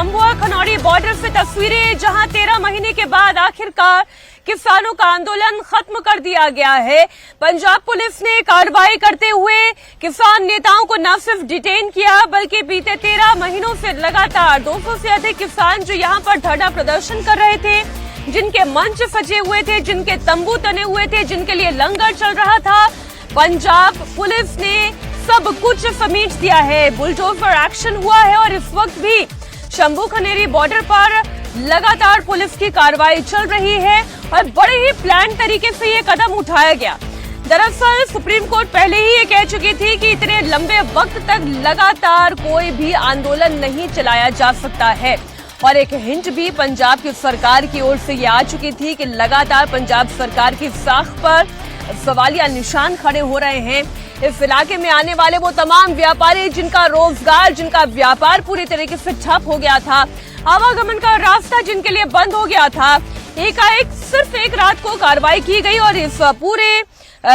शंभुआ Khanauri border से तस्वीरें, जहां 13 महीने के बाद आखिरकार किसानों का आंदोलन खत्म कर दिया गया है। पंजाब पुलिस ने कार्रवाई करते हुए किसान नेताओं को न सिर्फ डिटेन किया, बल्कि बीते 13 महीनों से लगातार 200 से अधिक किसान जो यहां पर धरना प्रदर्शन कर रहे थे, जिनके मंच सजे हुए थे, जिनके तंबू तने हुए थे, जिनके लिए लंगर चल रहा था, पंजाब पुलिस ने सब कुछ समेट दिया है। बुलडोजर एक्शन हुआ है और इस वक्त भी शंभू खनेरी बॉर्डर पर लगातार पुलिस की कार्रवाई चल रही है और बड़े ही प्लान तरीके से ये कदम उठाया गया। दरअसल सुप्रीम कोर्ट पहले ही ये कह चुकी थी कि इतने लंबे वक्त तक लगातार कोई भी आंदोलन नहीं चलाया जा सकता है और एक हिंट भी पंजाब की सरकार की ओर से ये आ चुकी थी कि लगातार पंजाब सरकार की साख पर सवालिया निशान खड़े हो रहे हैं। इस इलाके में आने वाले वो तमाम व्यापारी जिनका रोजगार, जिनका व्यापार पूरी तरीके से ठप हो गया था, आवागमन का रास्ता जिनके लिए बंद हो गया था, एकाएक सिर्फ एक रात को कार्रवाई की गई और इस पूरे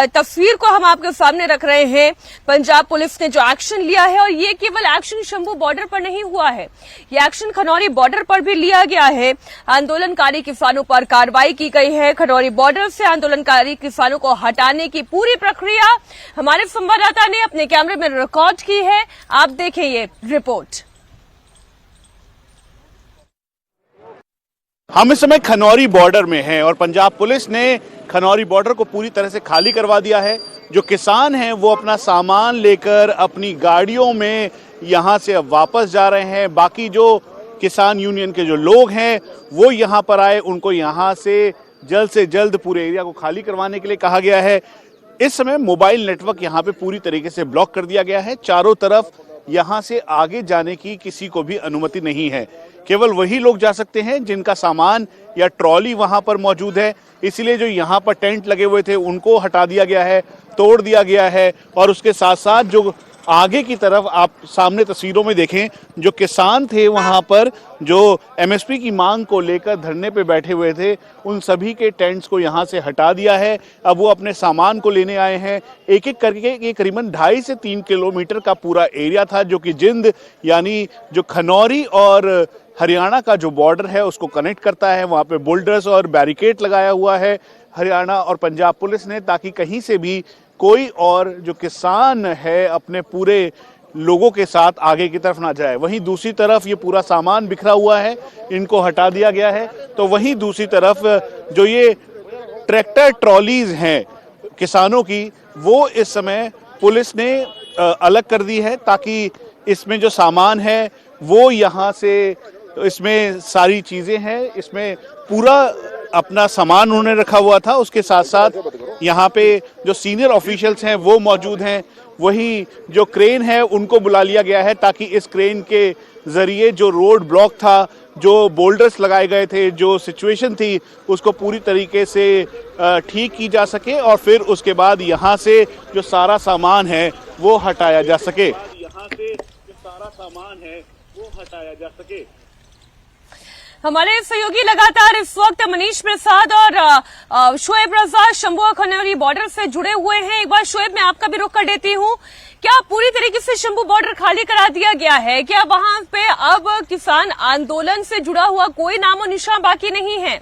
तस्वीर को हम आपके सामने रख रहे हैं। पंजाब पुलिस ने जो एक्शन लिया है, और ये केवल एक्शन शंभू बॉर्डर पर नहीं हुआ है, ये एक्शन खनौरी बॉर्डर पर भी लिया गया है। आंदोलनकारी किसानों पर कार्रवाई की गई है। खनौरी बॉर्डर से आंदोलनकारी किसानों को हटाने की पूरी प्रक्रिया हमारे संवाददाता ने अपने कैमरे में रिकॉर्ड की है। आप देखें ये रिपोर्ट। हम इस समय खनौरी बॉर्डर में हैं और पंजाब पुलिस ने खनौरी बॉर्डर को पूरी तरह से खाली करवा दिया है। जो किसान हैं वो अपना सामान लेकर अपनी गाड़ियों में यहाँ से अब वापस जा रहे हैं। बाकी जो किसान यूनियन के जो लोग हैं वो यहाँ पर आए, उनको यहाँ से जल्द पूरे एरिया को खाली करवाने के लिए कहा गया है। इस समय मोबाइल नेटवर्क यहाँ पे पूरी तरीके से ब्लॉक कर दिया गया है। चारों तरफ यहाँ से आगे जाने की किसी को भी अनुमति नहीं है। केवल वही लोग जा सकते हैं जिनका सामान या ट्रॉली वहां पर मौजूद है। इसीलिए जो यहाँ पर टेंट लगे हुए थे उनको हटा दिया गया है, तोड़ दिया गया है। और उसके साथ साथ जो आगे की तरफ आप सामने तस्वीरों में देखें, जो किसान थे वहां पर जो एमएसपी की मांग को लेकर धरने पे बैठे हुए थे, उन सभी के टेंट्स को यहाँ से हटा दिया है। अब वो अपने सामान को लेने आए हैं। एक एक करके ये करीबन 2.5 से 3 किलोमीटर का पूरा एरिया था जो कि जिंद यानी जो खनौरी और हरियाणा का जो बॉर्डर है उसको कनेक्ट करता है। वहाँ पे बोल्डर्स और बैरिकेड लगाया हुआ है हरियाणा और पंजाब पुलिस ने, ताकि कहीं से भी कोई और जो किसान है अपने पूरे लोगों के साथ आगे की तरफ ना जाए। वहीं दूसरी तरफ ये पूरा सामान बिखरा हुआ है, इनको हटा दिया गया है। तो वहीं दूसरी तरफ जो ये ट्रैक्टर ट्रॉलीज हैं किसानों की, वो इस समय पुलिस ने अलग कर दी है ताकि इसमें जो सामान है वो यहाँ से, इसमें सारी चीजें हैं, इसमें पूरा अपना सामान उन्होंने रखा हुआ था। उसके साथ साथ यहाँ पे जो सीनियर ऑफिशियल्स हैं वो मौजूद हैं। वही जो क्रेन है उनको बुला लिया गया है ताकि इस क्रेन के जरिए जो रोड ब्लॉक था, जो बोल्डर्स लगाए गए थे, जो सिचुएशन थी उसको पूरी तरीके से ठीक की जा सके और फिर उसके बाद यहाँ से जो सारा सामान है वो हटाया जा सके। यहाँ से जो सारा सामान है वो हटाया जा सके। हमारे सहयोगी लगातार इस वक्त मनीष प्रसाद और शोएब रजा शंभुआ खनौरी बॉर्डर से जुड़े हुए हैं। एक बार शोएब, मैं आपका भी रुख कर देती हूँ। क्या पूरी तरीके से शंभू बॉर्डर खाली करा दिया गया है? क्या वहां पे अब किसान आंदोलन से जुड़ा हुआ कोई नामो निशान बाकी नहीं है?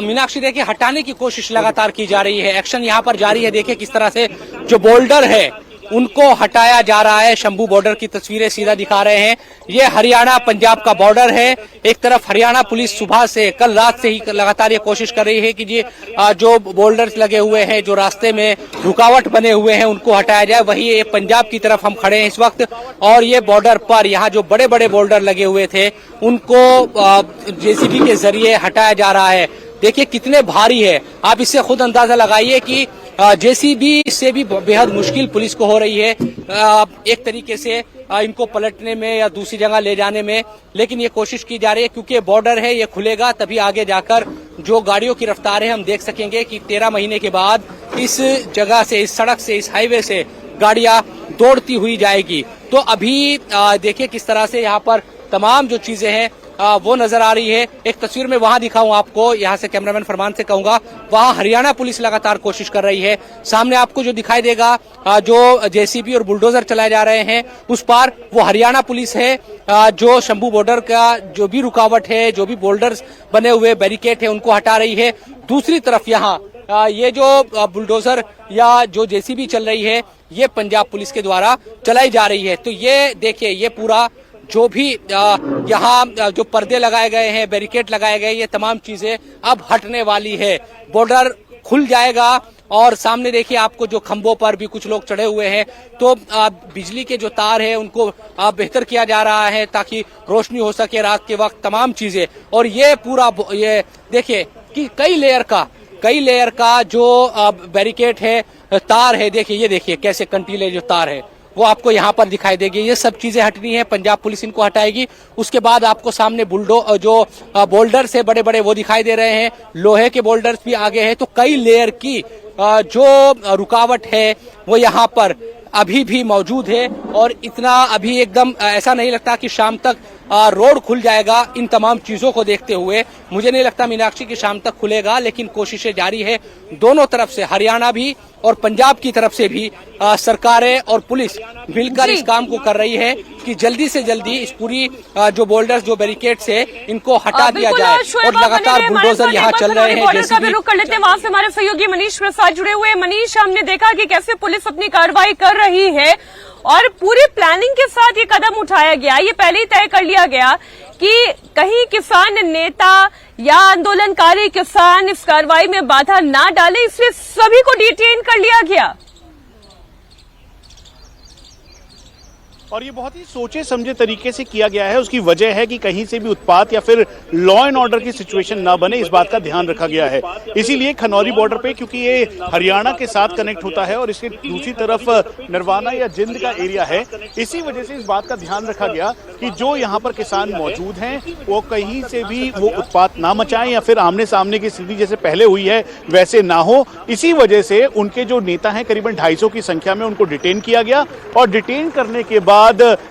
मीनाक्षी, देखिए हटाने की कोशिश लगातार की जा रही है, एक्शन यहाँ पर जारी है। देखिए किस तरह से जो बोल्डर है उनको हटाया जा रहा है। शंभू बॉर्डर की तस्वीरें सीधा दिखा रहे हैं। ये हरियाणा पंजाब का बॉर्डर है। एक तरफ हरियाणा पुलिस सुबह से, कल रात से ही लगातार ये कोशिश कर रही है कि ये जो बोल्डर्स लगे हुए हैं, जो रास्ते में रुकावट बने हुए हैं, उनको हटाया जाए। वही ये पंजाब की तरफ हम खड़े हैं इस वक्त और ये बॉर्डर पर यहाँ जो बड़े बड़े बोल्डर लगे हुए थे उनको जेसीबी के जरिए हटाया जा रहा है। देखिए कितने भारी है, आप इससे खुद अंदाजा लगाइए कि जेसीबी से भी बेहद मुश्किल पुलिस को हो रही है एक तरीके से इनको पलटने में या दूसरी जगह ले जाने में। लेकिन ये कोशिश की जा रही है क्योंकि बॉर्डर है, ये खुलेगा तभी आगे जाकर जो गाड़ियों की रफ्तार है हम देख सकेंगे कि 13 महीने के बाद इस जगह से, इस सड़क से, इस हाईवे से गाड़ियां दौड़ती हुई जाएगी। तो अभी देखिए किस तरह से यहाँ पर तमाम जो चीजें हैं वो नजर आ रही है। एक तस्वीर में वहां दिखाऊं आपको, यहाँ से कैमरामैन फरमान से कहूंगा, वहां हरियाणा पुलिस लगातार कोशिश कर रही है। सामने आपको जो दिखाई देगा, जो जेसीबी और बुलडोजर चलाए जा रहे हैं, उस पार वो हरियाणा पुलिस है, जो शंभू बॉर्डर का जो भी रुकावट है, जो भी बोल्डर्स बने हुए बैरिकेड है, उनको हटा रही है। दूसरी तरफ यहाँ ये जो बुलडोजर या जो जेसीबी चल रही है, ये पंजाब पुलिस के द्वारा चलाई जा रही है। तो ये देखिए, ये पूरा जो भी यहाँ जो पर्दे लगाए गए हैं, बैरिकेड लगाए गए, ये तमाम चीजें अब हटने वाली है। बॉर्डर खुल जाएगा और सामने देखिए आपको जो खंभों पर भी कुछ लोग चढ़े हुए हैं, तो बिजली के जो तार है उनको बेहतर किया जा रहा है ताकि रोशनी हो सके रात के वक्त, तमाम चीजें। और ये पूरा ये देखिए कि कई लेयर का जो बैरिकेड है, तार है, देखिए ये देखिए कैसे कंटीले जो तार है वो आपको यहाँ पर दिखाई देगी। ये सब चीजें हटनी है, पंजाब पुलिस इनको हटाएगी। उसके बाद आपको सामने जो बोल्डर्स है बड़े बड़े वो दिखाई दे रहे हैं, लोहे के बोल्डर्स भी आगे हैं। तो कई लेयर की जो रुकावट है वो यहाँ पर अभी भी मौजूद है और इतना अभी एकदम ऐसा नहीं लगता कि शाम तक रोड खुल जाएगा। इन तमाम चीजों को देखते हुए मुझे नहीं लगता मीनाक्षी की शाम तक खुलेगा, लेकिन कोशिशें जारी है दोनों तरफ से, हरियाणा भी और पंजाब की तरफ से भी। सरकारें और पुलिस मिलकर इस काम को कर रही है कि जल्दी से जल्दी इस पूरी जो बोल्डर्स, जो बैरिकेड्स है, इनको हटा दिया जाए। और लगातार बुलडोजर यहाँ चल रहे हैं। जैसे भी रुक कर लेते हैं, वहां से हमारे सहयोगी मनीष प्रसाद जुड़े हुए हैं। मनीष, हमने देखा कि कैसे पुलिस अपनी कार्रवाई कर रही है और पूरी प्लानिंग के साथ ये कदम उठाया गया। ये पहले ही तय कर लिया गया कि कहीं किसान नेता या आंदोलनकारी किसान इस कार्रवाई में बाधा ना डाले, इसलिए सभी को डिटेन कर लिया गया। और ये बहुत ही सोचे समझे तरीके से किया गया है। उसकी वजह है कि कहीं से भी उत्पात या फिर लॉ एंड ऑर्डर की सिचुएशन ना बने, इस बात का ध्यान रखा गया है। इसीलिए खनौरी बॉर्डर पे, क्योंकि ये हरियाणा के साथ कनेक्ट होता है और इसके दूसरी तरफ नरवाना या जिंद का एरिया है, इसी वजह से इस बात का ध्यान रखा गया कि जो यहाँ पर किसान मौजूद हैं वो कहीं से भी वो उत्पात ना मचाएं या फिर आमने सामने की स्थिति जैसे पहले हुई है वैसे ना हो। इसी वजह से उनके जो नेता हैं, करीबन 250 की संख्या में, उनको डिटेन किया गया। और डिटेन करने के बाद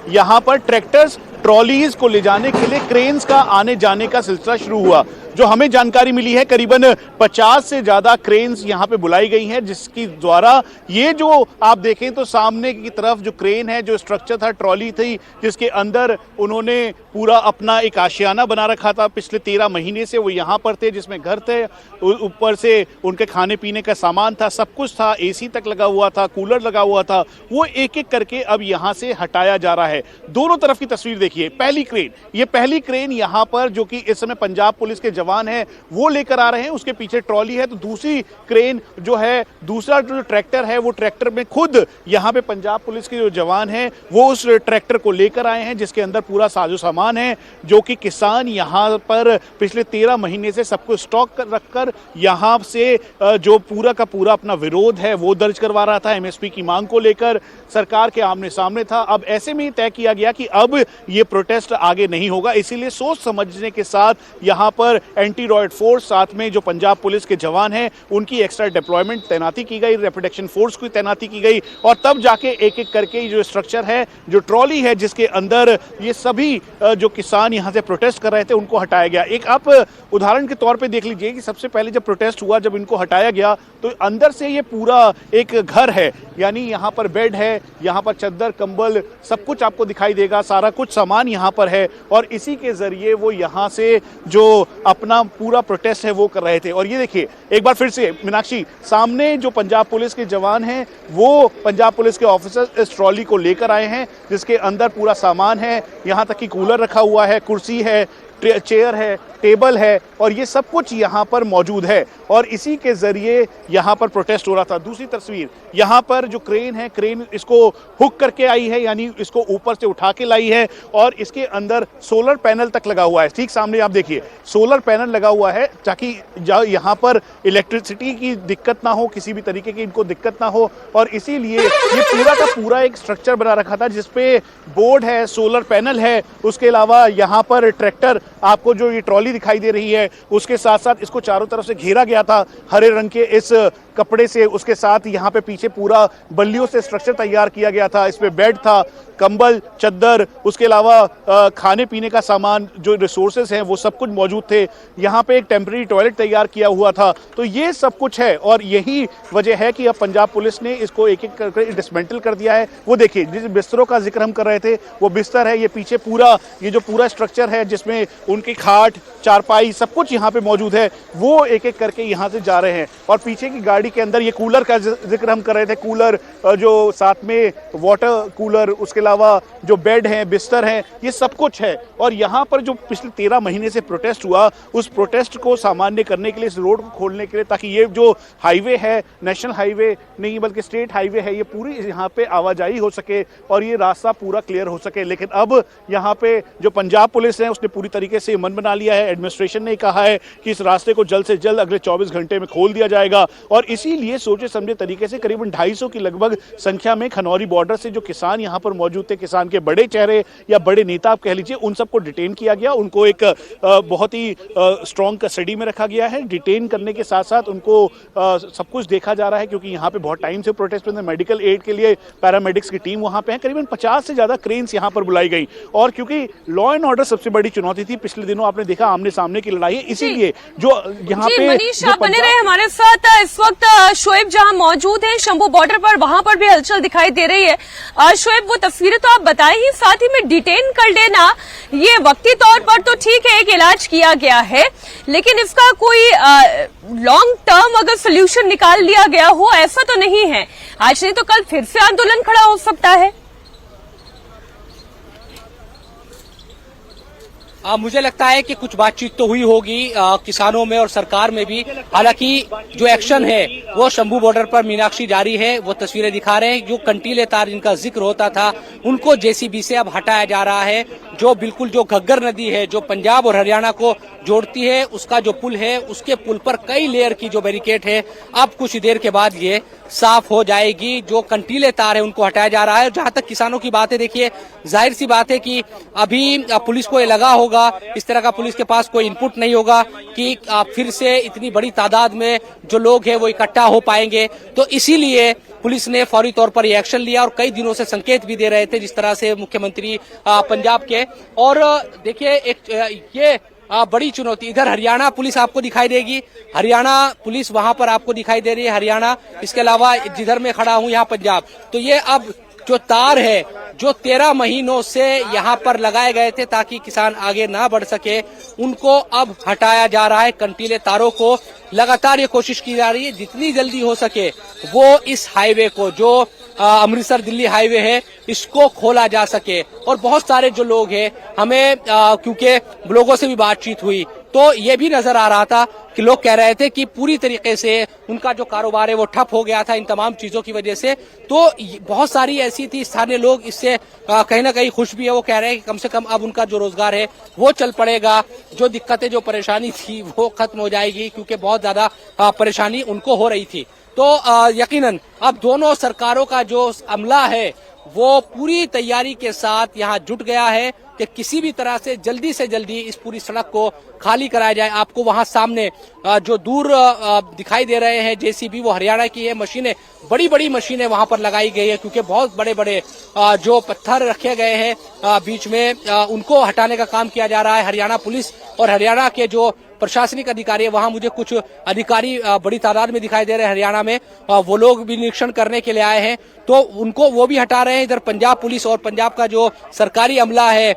यहां पर ट्रैक्टर्स, ट्रॉलीज को ले जाने के लिए क्रेन्स का आने जाने का सिलसिला शुरू हुआ। जो हमें जानकारी मिली है, करीबन 50 से ज्यादा क्रेन्स यहां पे बुलाई गई हैं, जिसकी द्वारा ये जो आप देखें तो सामने की तरफ जो क्रेन है, जो स्ट्रक्चर था, ट्रॉली थी, जिसके अंदर उन्होंने पूरा अपना एक आशियाना बना रखा था। पिछले 13 महीने से वो यहाँ पर थे, जिसमें घर थे, ऊपर से उनके खाने पीने का सामान था, सब कुछ था, एसी तक लगा हुआ था, कूलर लगा हुआ था। वो एक एक करके अब यहाँ से हटाया जा रहा है। दोनों तरफ की तस्वीर देखिए। पहली क्रेन यहाँ पर, जो कि इस समय पंजाब पुलिस के जवान है वो लेकर आ रहे हैं, उसके पीछे ट्रॉली है। तो दूसरी क्रेन जो है, दूसरा जो ट्रैक्टर है, वो ट्रैक्टर में खुद यहाँ पे पंजाब पुलिस के जो जवान हैं वो उस ट्रैक्टर को लेकर आए हैं, जिसके अंदर पूरा साजो सामान है, जो कि किसान यहाँ पर पिछले 13 महीने से सबको स्टॉक कर रखकर यहाँ से जो पूरा का पूरा अपना विरोध है वो दर्ज करवा रहा था। एमएसपी की मांग को लेकर सरकार के आमने सामने था। अब ऐसे में तय किया गया कि अब ये प्रोटेस्ट आगे नहीं होगा, इसीलिए सोच समझने के साथ यहाँ पर एंटी रॉयड फोर्स, साथ में जो पंजाब पुलिस के जवान हैं उनकी एक्स्ट्रा डिप्लॉयमेंट तैनाती की गई, रैपिड एक्शन फोर्स की तैनाती की गई। और तब जाके एक एक करके जो स्ट्रक्चर है, जो ट्रॉली है, जिसके अंदर ये सभी जो किसान यहाँ से प्रोटेस्ट कर रहे थे उनको हटाया गया। एक आप उदाहरण के तौर पे देख लीजिए कि सबसे पहले जब प्रोटेस्ट हुआ, जब इनको हटाया गया तो अंदर से ये पूरा एक घर है, यानी यहाँ पर बेड है, यहाँ पर चद्दर, कंबल, सब कुछ आपको दिखाई देगा, सारा कुछ सामान यहाँ पर है। और इसी के जरिए वो यहाँ से जो अपना पूरा प्रोटेस्ट है वो कर रहे थे। और ये देखिए एक बार फिर से मीनाक्षी, सामने जो पंजाब पुलिस के जवान हैं वो पंजाब पुलिस के ऑफिसर इस ट्रॉली को लेकर आए हैं, जिसके अंदर पूरा सामान है, यहाँ तक कि कूलर रखा हुआ है, कुर्सी है, चेयर है, टेबल है, और ये सब कुछ यहाँ पर मौजूद है। और इसी के जरिए यहाँ पर प्रोटेस्ट हो रहा था। दूसरी तस्वीर, यहाँ पर जो क्रेन है, क्रेन इसको हुक करके आई है, यानी इसको ऊपर से उठा के लाई है, और इसके अंदर सोलर पैनल तक लगा हुआ है। ठीक सामने आप देखिए, सोलर पैनल लगा हुआ है ताकि यहाँ पर इलेक्ट्रिसिटी की दिक्कत ना हो, किसी भी तरीके की इनको दिक्कत ना हो। और इसीलिए ये पूरा का पूरा एक स्ट्रक्चर बना रखा था जिसपे बोर्ड है, सोलर पैनल है, उसके अलावा यहाँ पर ट्रैक्टर, आपको जो ये ट्रॉली दिखाई दे रही है उसके साथ साथ इसको चारों तरफ से घेरा गया था हरे रंग के इस कपड़े से। उसके साथ यहाँ पे पीछे पूरा बल्लियों से स्ट्रक्चर तैयार किया गया था। इस पे बेड था, कंबल, चद्दर, उसके अलावा खाने पीने का सामान, जो रिसोर्सेज हैं वो सब कुछ मौजूद थे। यहाँ पे एक टेम्परेरी टॉयलेट तैयार किया हुआ था। तो ये सब कुछ है और यही वजह है कि अब पंजाब पुलिस ने इसको एक एक करके डिसमेंटल कर दिया है। वो देखिए जिस बिस्तरों का जिक्र हम कर रहे थे वो बिस्तर है, ये पीछे पूरा ये जो पूरा स्ट्रक्चर है जिसमें उनकी खाट, चारपाई सब कुछ यहाँ पे मौजूद है, वो एक एक करके यहाँ से जा रहे हैं। और पीछे की गाड़ी के अंदर ये कूलर का जिक्र हम कर रहे थे, कूलर जो साथ में वाटर कूलर, उसके अलावा जो बेड हैं, बिस्तर हैं, ये सब कुछ है। और यहाँ पर जो पिछले 13 महीने से प्रोटेस्ट हुआ, उस प्रोटेस्ट को सामान्य करने के लिए, इस रोड को खोलने के लिए, ताकि ये जो हाईवे है, नेशनल हाईवे नहीं बल्कि स्टेट हाईवे है, ये पूरी यहाँ पे आवाजाही हो सके और ये रास्ता पूरा क्लियर हो सके। लेकिन अब यहाँ पे जो पंजाब पुलिस है उसने पूरी तरीके से मन बना लिया है। एडमिनिस्ट्रेशन ने कहा है कि इस रास्ते को जल्द से जल्द अगले 24 घंटे में खोल दिया जाएगा। और इसीलिए सोचे समझे तरीके से करीबन 250 की लगभग संख्या में खनौरी बॉर्डर से जो किसान यहाँ पर मौजूद थे, किसान के बड़े चेहरे या बड़े नेता आप कह लीजिए, उन सबको डिटेन किया गया। उनको एक बहुत ही स्ट्रॉन्ग कस्टडी में रखा गया है। डिटेन करने के साथ साथ उनको सब कुछ देखा जा रहा है क्योंकि यहाँ पे बहुत टाइम से प्रोटेस्ट में मेडिकल एड के लिए पैरामेडिक्स की टीम वहाँ पे है। करीबन 50 से ज्यादा क्रेन्स यहाँ पर बुलाई गई। और क्योंकि लॉ एंड ऑर्डर सबसे बड़ी चुनौती थी, पिछले दिनों आपने देखा आमने सामने की लड़ाई है, इसीलिए जो यहाँ पे मनीष आप बने रहे हमारे साथ। इस वक्त शोएब जहां मौजूद हैं शंभू बॉर्डर पर, वहां पर भी हलचल दिखाई दे रही है। शोएब वो तस्वीरें तो आप बताए ही, साथ ही में डिटेन कर लेना ये वक्ती तौर पर तो ठीक है, एक इलाज किया गया है, लेकिन इसका कोई लॉन्ग टर्म अगर सोल्यूशन निकाल लिया गया हो ऐसा तो नहीं है। आज नहीं तो कल फिर से आंदोलन खड़ा हो सकता है। मुझे लगता है कि कुछ बातचीत तो हुई होगी किसानों में और सरकार में भी। हालांकि जो एक्शन है वो शंभू बॉर्डर पर मीनाक्षी जारी है। वो तस्वीरें दिखा रहे हैं, जो कंटीले तार जिनका जिक्र होता था उनको जेसीबी से अब हटाया जा रहा है। जो बिल्कुल जो घग्गर नदी है जो पंजाब और हरियाणा को जोड़ती है, उसका जो पुल है, उसके पुल पर कई लेयर की जो बैरिकेड है अब कुछ देर के बाद ये साफ हो जाएगी। जो कंटीले तार है उनको हटाया जा रहा है। जहां तक किसानों की बात है, देखिए जाहिर सी बात है कि अभी पुलिस को ये लगा होगा, इस तरह का पुलिस के पास कोई इनपुट नहीं होगा कि फिर से इतनी बड़ी तादाद में जो लोग हैं वो इकट्ठा हो पाएंगे। तो इसीलिए पुलिस ने फौरी तौर पर ये एक्शन लिया और कई दिनों से संकेत भी दे रहे थे, जिस तरह से मुख्यमंत्री पंजाब के। और देखिए ये बड़ी चुनौती, इधर हरियाणा पुलिस आपको दिखाई देगी, हरियाणा पुलिस वहां पर आपको दिखाई दे रही है, हरियाणा। इसके अलावा जिधर मैं खड़ा हूं यहाँ पंजाब। तो ये अब जो तार है जो 13 महीनों से यहाँ पर लगाए गए थे ताकि किसान आगे ना बढ़ सके, उनको अब हटाया जा रहा है। कंटीले तारों को लगातार ये कोशिश की जा रही है जितनी जल्दी हो सके वो इस हाईवे को, जो अमृतसर दिल्ली हाईवे है, इसको खोला जा सके। और बहुत सारे जो लोग हैं, हमें क्योंकि लोगों से भी बातचीत हुई तो ये भी नजर आ रहा था कि लोग कह रहे थे कि पूरी तरीके से उनका जो कारोबार है वो ठप हो गया था इन तमाम चीजों की वजह से। तो बहुत सारी ऐसी थी, स्थानीय लोग इससे कहीं ना कहीं खुश भी है। वो कह रहे हैं कि कम से कम अब उनका जो रोजगार है वो चल पड़ेगा, जो दिक्कतें जो परेशानी थी वो खत्म हो जाएगी, क्योंकि बहुत ज्यादा परेशानी उनको हो रही थी। तो यकीनन अब दोनों सरकारों का जो अमला है वो पूरी तैयारी के साथ यहाँ जुट गया है कि किसी भी तरह से जल्दी इस पूरी सड़क को खाली कराया जाए। आपको वहां सामने जो दूर दिखाई दे रहे हैं जेसीबी, वो हरियाणा की है। मशीनें, बड़ी बड़ी मशीनें वहां पर लगाई गई है क्योंकि बहुत बड़े बड़े जो पत्थर रखे गए हैं बीच में, उनको हटाने का काम किया जा रहा है। हरियाणा पुलिस और हरियाणा के जो प्रशासनिक अधिकारी है, वहां मुझे कुछ अधिकारी बड़ी तादाद में दिखाई दे रहे हैं हरियाणा में, वो लोग भी निरीक्षण करने के लिए आए हैं, तो उनको वो भी हटा रहे हैं। इधर पंजाब पुलिस और पंजाब का जो सरकारी अमला है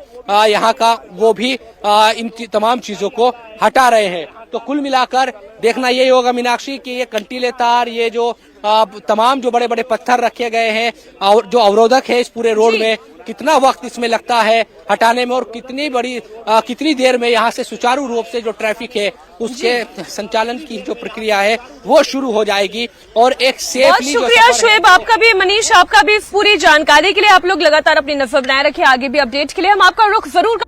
यहाँ का, वो भी इन तमाम चीजों को हटा रहे हैं। तो कुल मिलाकर देखना यही होगा मीनाक्षी कि ये कंटीले तार, ये जो तमाम जो बड़े बड़े पत्थर रखे गए हैं और जो अवरोधक है इस पूरे रोड में, कितना वक्त इसमें लगता है हटाने में और कितनी देर में यहाँ से सुचारू रूप से जो ट्रैफिक है उसके संचालन की जो प्रक्रिया है वो शुरू हो जाएगी। और एक सेफली, बहुत शुक्रिया शोएब आपका भी, मनीष आपका भी, इस पूरी जानकारी के लिए। आप लोग लगातार अपनी नजर बनाए रखिए, आगे भी अपडेट के लिए हम आपका रुख जरूर